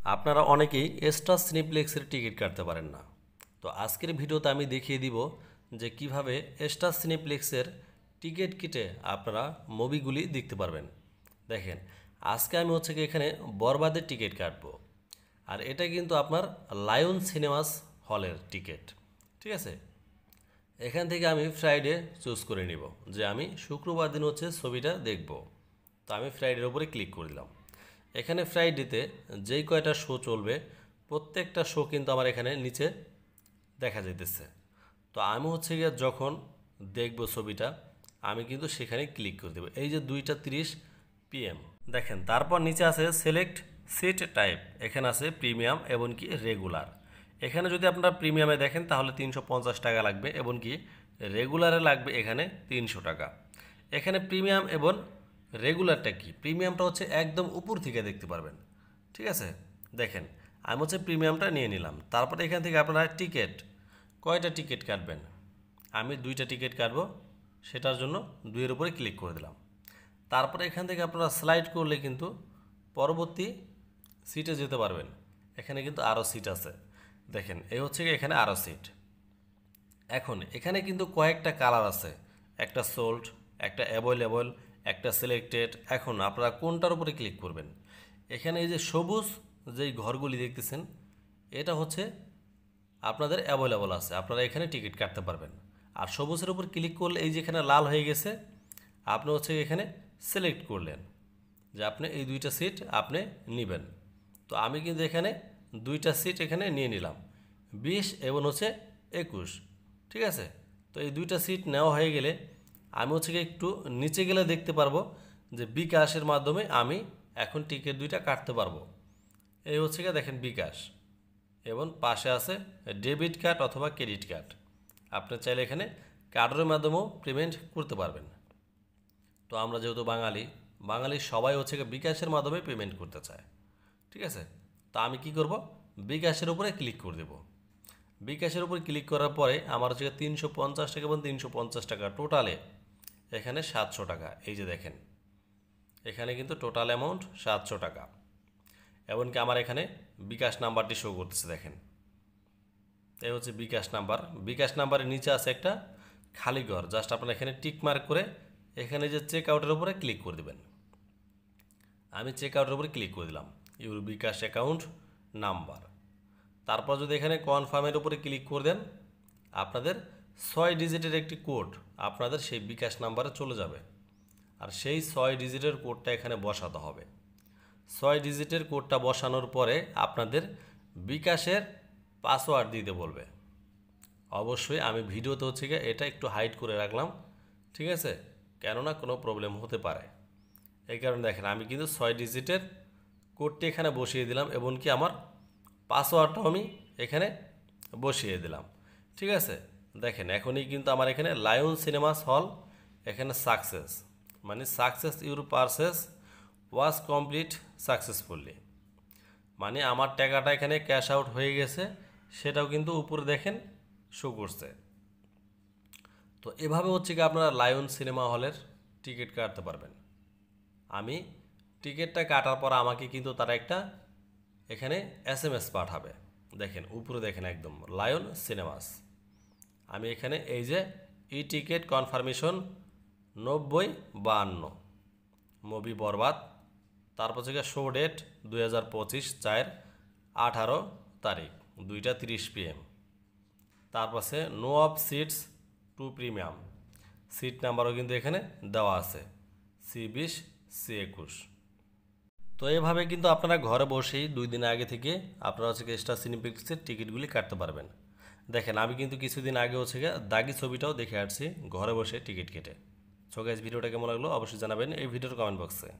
আপনারা অনেকেই star সিনেপ্লেক্সের ticket কাটতে পারেন না। তো আজকের ভিডিওতে আমি দেখিয়ে দিব যে কিভাবে স্টার সিনেপ্লেক্সের টিকিট কেটে আপনারা মুভিগুলি দেখতে পারবেন। দেখেন, আজকে আমি এখানে বরবাদের টিকিট কাটবো। আর এটা কিন্তু আপনার লায়ন সিনেমাস হলের টিকিট, ঠিক আছে। এখান থেকে আমি ফ্রাইডে চুজ করে নিব যে আমি শুক্রবার দিন ছবিটা দেখব। তো আমি ফ্রাইডের উপরে ক্লিক করে দিলাম। এখানে ফ্রাইডেতে যেই কয়টা শো চলবে প্রত্যেকটা শো কিন্তু আমার এখানে নিচে দেখা যাইতেছে। তো আমি যখন দেখব ছবিটা আমি কিন্তু সেখানে ক্লিক করে দেবো। এই যে 2:30 PM দেখেন, তারপর নিচে আছে সিলেক্ট সিট টাইপ, এখানে আছে প্রিমিয়াম এবং কি রেগুলার। এখানে যদি আপনারা প্রিমিয়ামে দেখেন তাহলে 350 টাকা লাগবে এবং কি রেগুলারে লাগবে এখানে 300 টাকা। এখানে প্রিমিয়াম এবং রেগুলারটা কি, প্রিমিয়ামটা একদম উপর থেকে দেখতে পারবেন, ঠিক আছে। দেখেন, আমি প্রিমিয়ামটা নিয়ে নিলাম। তারপরে এখান থেকে আপনারা টিকিট কয়টা টিকিট কাটবেন, আমি 2টা টিকিট কাটবো, সেটার জন্য 2-এর উপরে ক্লিক করে দিলাম। তারপরে এখান থেকে আপনারা স্লাইড করলে কিন্তু পরবর্তী সিটে যেতে পারবেন। এখানে কিন্তু আরও সিট আছে, দেখেন এই এখানে আরও সিট। এখন এখানে কিন্তু কয়েকটা কালার আছে, একটা সোল্ড, একটা অ্যাভেলেবল, একটা সিলেক্টেড। এখন আপনারা কোনটার উপরে ক্লিক করবেন? এখানে এই যে সবুজ যেই ঘরগুলি দেখতেছেন এটা আপনাদের অ্যাভেলেবল আছে, আপনারা এখানে টিকিট কাটতে পারবেন। আর সবুজের উপর ক্লিক করলে এই যে এখানে লাল হয়ে গেছে, আপনি এখানে সিলেক্ট করলেন যে আপনি এই 2টা সিট আপনি নেবেন। তো আমি কিন্তু এখানে 2টা সিট এখানে নিয়ে নিলাম, 20 এবং 21, ঠিক আছে। তো এই 2টা সিট নেওয়া হয়ে গেলে আমি একটু নিচে গেলে দেখতে পারবো যে বিকাশের মাধ্যমে আমি এখন টিকিট 2টা কাটতে পারবো। এই দেখেন বিকাশ, এবং পাশে আছে ডেবিট কার্ড অথবা ক্রেডিট কার্ড। আপনি চাইলে এখানে কার্ডের মাধ্যমেও পেমেন্ট করতে পারবেন। তো আমরা যেহেতু বাঙালি সবাই বিকাশের মাধ্যমে পেমেন্ট করতে চায়, ঠিক আছে। তো আমি কি করব, বিকাশের উপরে ক্লিক করে দেব। বিকাশের উপরে ক্লিক করার পরে আমার 350 টাকা এবং 350 টাকা টোটালে এখানে 700 টাকা। এই যে দেখেন, এখানে কিন্তু টোটাল অ্যামাউন্ট 700 টাকা। এমনকি আমার এখানে বিকাশ নাম্বারটি শো করতেছে, দেখেন এই বিকাশ নাম্বার। বিকাশ নাম্বারের নিচে আছে একটা খালি ঘর, জাস্ট আপনারা এখানে টিক মার্ক করে এখানে যে চেক আউটের উপরে ক্লিক করে দেবেন। আমি চেক আউটের উপরে ক্লিক করে দিলাম, ইউর বিকাশ অ্যাকাউন্ট নাম্বার। তারপর যদি এখানে কনফার্মের উপরে ক্লিক করে দেন, আপনাদের 6 ডিজিটের একটি কোড আপনাদের সেই বিকাশ নাম্বারে চলে যাবে। আর সেই 6 ডিজিটের কোডটা এখানে বসাতে হবে। 6 ডিজিটের কোডটা বসানোর পরে আপনাদের বিকাশের পাসওয়ার্ড দিতে বলবে। অবশ্যই আমি ভিডিওতে এটা একটু হাইড করে রাখলাম, ঠিক আছে, কেননা কোনো প্রবলেম হতে পারে। এই কারণে দেখেন আমি কিন্তু 6 ডিজিটের কোডটি এখানে বসিয়ে দিলাম এবং কি আমার পাসওয়ার্ডটাও আমি এখানে বসিয়ে দিলাম, ঠিক আছে। দেখেন এখনই কিন্তু আমার এখানে লায়ন সিনেমাস হল এখানে সাকসেস, মানে success your purchase was complete successfully, মানে আমার টাকাটা এখানে ক্যাশ আউট হয়ে গেছে, সেটাও কিন্তু উপরে দেখেন শো করছে। তো এভাবে কি আপনারা লায়ন সিনেমা হলের টিকিট কাটতে পারবেন। আমি টিকিটটা কাটার পর আমাকে কিন্তু তারা একটা এখানে SMS পাঠাবে। দেখেন উপরে দেখেন একদম লায়ন সিনেমাস। আমি এখানে এই যে e ticket confirmation 9052 movie Barbaad, তারপর শো ডেট 2025 4/18 তারিখ 2:30 PM। তারপর no of seats two premium, seat নাম্বারও কিন্তু এখানে দেওয়া আছে C20 C21। তো এভাবে কিন্তু আপনারা ঘরে বসেই 2 দিন আগে থেকে আপনারা স্টার সিনেপ্লেক্সের টিকিটগুলি কাটতে পারবেন। দেখেন আমি কিন্তু কিছুদিন আগে দাগি ছবিটাও দেখে আসছি ঘরে বসে টিকিট কেটে। সো গাইস, ভিডিওটা কেমন লাগলো অবশ্যই জানাবেন এই ভিডিওর কমেন্ট বক্সে।